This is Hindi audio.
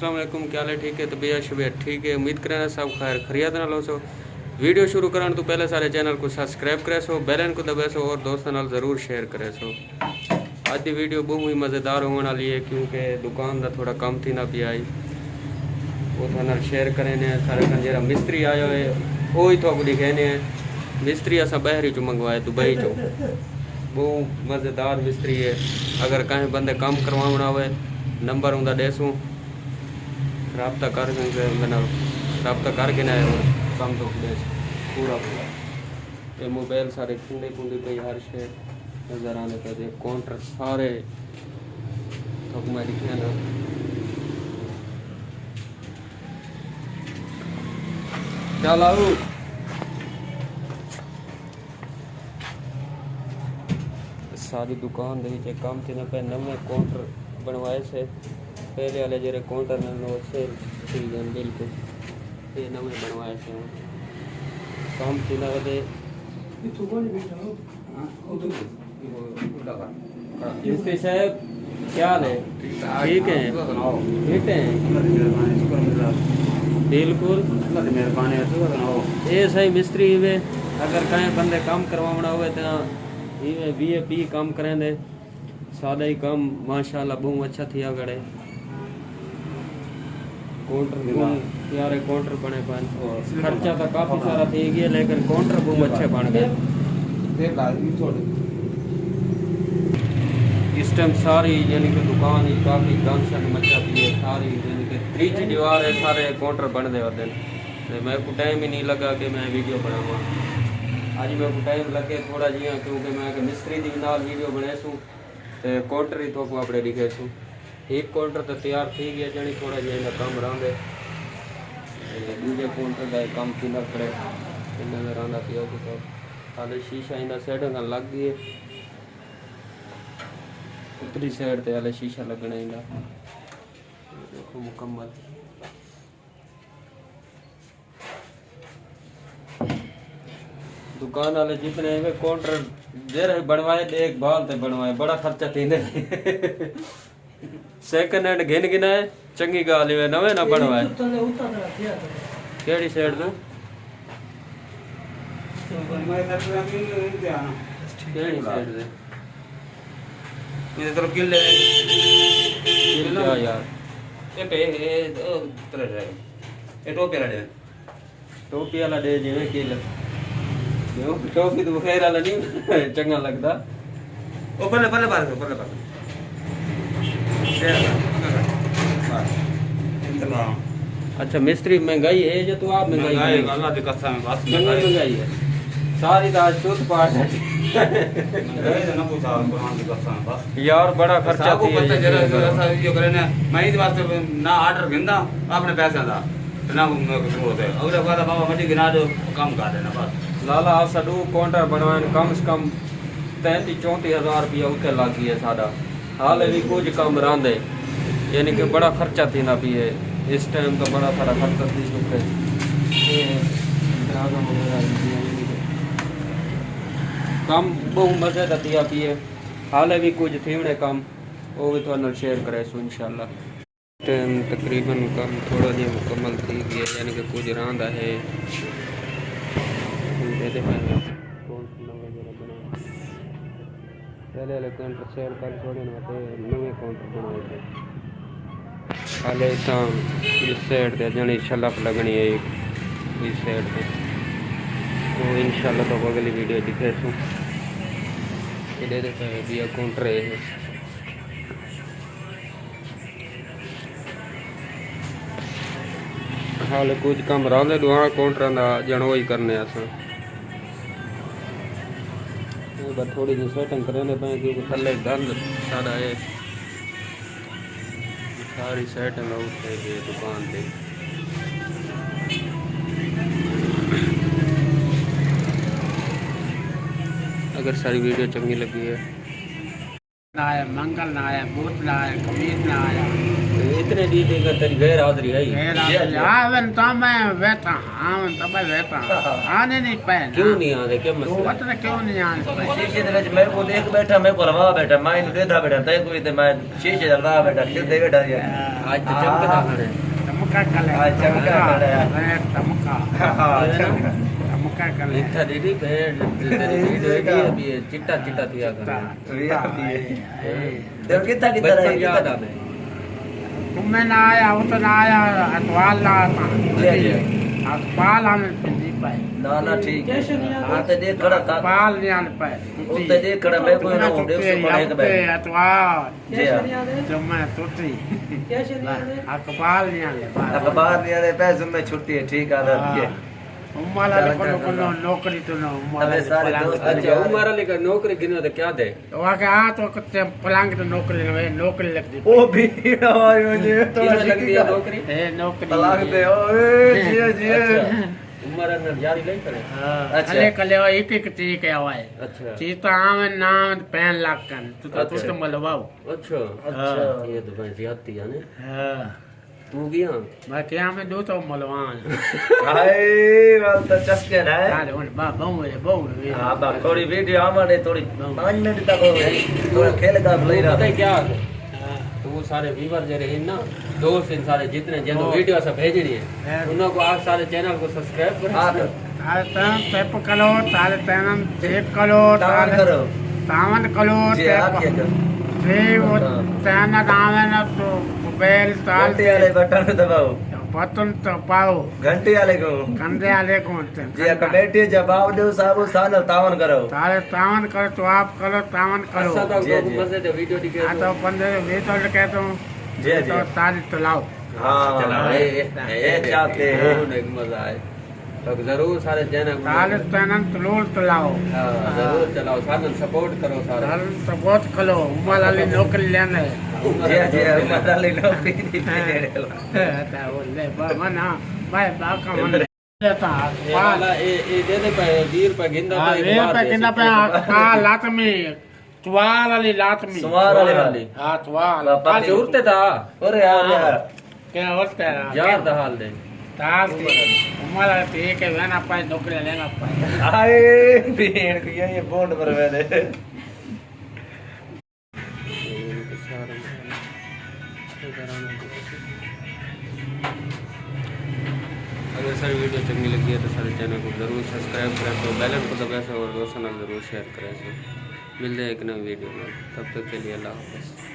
अस्सलाम वालेकुम, क्या हाल है? ठीक है, तबीयत शबीयत ठीक है, उम्मीद करें सब खैर खैरियत नाल हो सो। वीडियो शुरू करने तो पहले सारे चैनल को सब्सक्राइब करे सो, बेल आइकन को दबे सो और दोस्तों नाल ज़रूर शेयर करे सो। आज की वीडियो बहुत ही मज़ेदार होने वाली है क्योंकि दुकान का थोड़ा कम थी ना पिया वो थाना शेयर करें सारे जो मिस्त्री आयो है वो ही थोक दिखेने मिस्त्री असा बहरी चो मंगवाए दुबई चो बहुत मज़ेदार मिस्त्री है। अगर कहीं बंदे काम करवाना हो नंबर होंगे देसूँ रबता कर रबता करके ना कम तो पूरा पूरा ये मोबाइल सारे कुंडे कुंडे पे हर शे नज़र आने पे काउंटर सारे थोक में दिखे ना चल आओ सारी दुकान दे काम थे ना पे नवे काउंटर बनवाए से पहले वाले जो काउंटर ने से बिल्कुल ये नवे बनवाए से काम थी ना वे मिस्त्री साहब क्या हाल है? ठीक है ठीक है बिल्कुल ये सही मिस्त्री वे अगर कहीं बंदे काम करवाना हो तो ये VIP काम करें दे सादा ही काम माशाल्लाह बहुत अच्छा थिया गड़े काउंटर यार काउंटर बने पान खर्चा तो काफ़ी सारा थी गया लेकिन काउंटर बहुत अच्छे बन गए। इस टाइम सारी यानी कि दुकान ही काफ़ी गंद मचा पी है सारी यानी कि 3 दीवार है सारे काउंटर बन दे होते हैं। मेरे को टाइम ही नहीं लगा कि मैं वीडियो बनावा आज मेरे को टाइम लगे थोड़ा जिया क्योंकि मैं मिस्त्री की नाल वीडियो बनाए सूँ तो काउंटर ही तो अपने दिखे सूँ एक काउंटर तो तैयार थी गया जनी थोड़ा जिहा कम रहा दूजे काउंटर का काम थी करे नजर आना पिया तो हाले शीशा इंदा सेटिंग लग गई है उतरी साइड ते हाले शीशा लगना इंदा देखो मुकम्मल दुकान वाले जितने हैं काउंटर देर बनवाए देखभाल ते बनवाए बड़ा खर्चा थी सेकंड हैंड घिन गिना है चंगी गाल है नवे ना बनवाए केड़ी साइड तो केड़ी साइड से ये तो किले क्या यार ये पे ये तरह है ये टोपी वाला दे जिवें किले टोपी तो खैर वाला नहीं चंगा लगता ओ पल्ले पल्ले अच्छा मिस्त्री महंगाई है जो तो आप महंगाई है अल्लाह की कसम बस महंगाई है सारी रात चौथ पाठ है महंगाई ना पूछा कुरान की कसम बस यार बड़ा खर्चा को पता जरा ऐसा वीडियो करे ना मैं इस वास्ते ना ऑर्डर गिंदा अपने पैसे दा ना शुरू होते अगले बार बाबा मटी गिना दो कम कर देना बस लाला आप साडू काउंटर बनवाने कम से कम 33-34 हज़ार रुपया उत्ते लग गई है साडा हाल भी कुछ कम रहा यानी कि बड़ा खर्चा थी ना पिए इस टाइम तो बड़ा सारा खर्चा थी चुके कम बहुत मजे का थिया पिए हाल भी कुछ थी कम वो भी थोड़ा शेयर करे सो इंशाल्लाह टाइम तकरीबन कम थोड़ा जी मुकम्मल थी गया यानी कि कुछ रहा है पहले वाले काउंटर शेयर कर छोड़े नवे काउंटर बनाए थे हाले तो इस साइड से जनी शलफ लगनी है इस साइड से तो इंशाल्लाह तो अगली वीडियो दिखे सू ये भी काउंटर है हाल कुछ कम रहा दुआ काउंटर का जन वही करने बस थोड़ी जी सेटिंग करने पे क्योंकि थले गंद सारा है सारी सेटिंग आउट है दुकान पे। अगर सारी वीडियो चंगी लगी है ना आया, मंगल ना आया, बुध ना आया, कबीर ना आया। इतने दी थी कि तेरी गैर हाजिरी आई। आवन तो मैं बैठा, आवन तो मैं बैठा, आने नहीं पाए। क्यों नहीं आते, क्या मसला? पता नहीं क्यों नहीं आने पाए। शीशे दे विच मेरे को देख बैठा, मेरे को लवा बैठा, मैं इन्हें देता बैठा, तय कोई ते मैं शीशे दे लवा बैठा, खिलते बैठा ये। आज तो चमकदा खड़े। चमका कले, आज चमका कले। चमका, चमका कले। इतना दीदी भेड़ तेरी वीडियो है अभी चिट्टा चिट्टा दिया कर। देव कितना कितना बचपन रहे याद आ गए। तुम्हें ना आया, वो तो ना आया, अतवाल ना आता। अतवाल आने नहीं पाए। ना ना ठीक है। आते देख खड़ा था, अतवाल नहीं आने पाए। उते देख खड़ा मैं कोई ना हूं, देख सो बड़े एक बैठ। अतवाल जी हां, जो मैं टूटी। अकबाल नहीं आने पाए। अखबार नहीं आने पैसे में छुट्टी है, ठीक आदत है। उम्माला को नौकरी तो ना अबे सारे दोस्त अच्छा हमारा लेकर नौकरी गिनो तो क्या दे? वहाँ के आ तो कुछ पलंग तो नौकरी लगती। ओ भीड़ और मुझे तो लग दिया नौकरी। ए नौकरी तलाक दे ओए जिए जिए। हमारा न जारी नहीं करे। अच्छा। अले कले एक एक चीज के आवाए। अच्छा चीज तो आवे नाम पैन लाकन तू तो अच्छा। मलवाओ। अच्छा अच्छा। ये तो भाई ज्यादती है ने। हां तू गया मैं क्या में दो तो मलवान। हाय वाल तो चस्के ना है। अरे उन बहु हां बा थोड़ी वीडियो हमारे थोड़ी 5 मिनट तक हो गई, थोड़ा खेल का ले रहा पता है क्या है? तो वो सारे व्यूवर जो रहे ना दोस्त इन सारे जितने जिन वीडियो सब भेजनी है उनको आप सारे चैनल को सब्सक्राइब करो। हां ताले तन टैप करो, ताले तन चेक करो, तान करो तावन करो, जी टैप आके कर से वो तन आवे ना तो बेल ताल घंटे वाले बटन दबाओ, बटन तो पाओ, घंटे वाले को कंधे वाले को जी कमेटी जवाब दो साहब साल तावन करो। ताले तावन करो तो आप करो, तावन करो। अच्छा तो जी, जी। मजे तो वीडियो दिखे आ तो बंदे वे तो कहता हूँ जी जी तो ताली तो लाओ। हां ये चाहते हैं। एक मजा आए तो जरूर सारे चैनल ताले तनन तलोल तो लाओ। जरूर चलाओ सारे सपोर्ट करो सारे। ताले सपोर्ट करो, उमालाली नौकरी लेने। जी जी मदाली नौकरी दी ता बोले बना भाई बाका मन लेता ये वाला ये दे दे पे 20 रुपए गिंदा हां वे पे कितना पे का लात में त्वाल वाली लात में सुमार वाली हां त्वाल आज उड़ते था अरे यार क्या होता है यार दा हाल दे ताल उमाला ठीक है लेना पाए नौकरी लेना पाए। हाय भीड़ को ये बॉन्ड पर मैंने अगर सारी वीडियो चंगी लगी है तो सारे चैनल को जरूर सब्सक्राइब करें, तो बेल आइकन को दबाएं और दोस्तों ਨਾਲ जरूर शेयर करें। मिलते हैं एक नई वीडियो में, तब तक के लिए अल्लाह हाफ़िज़।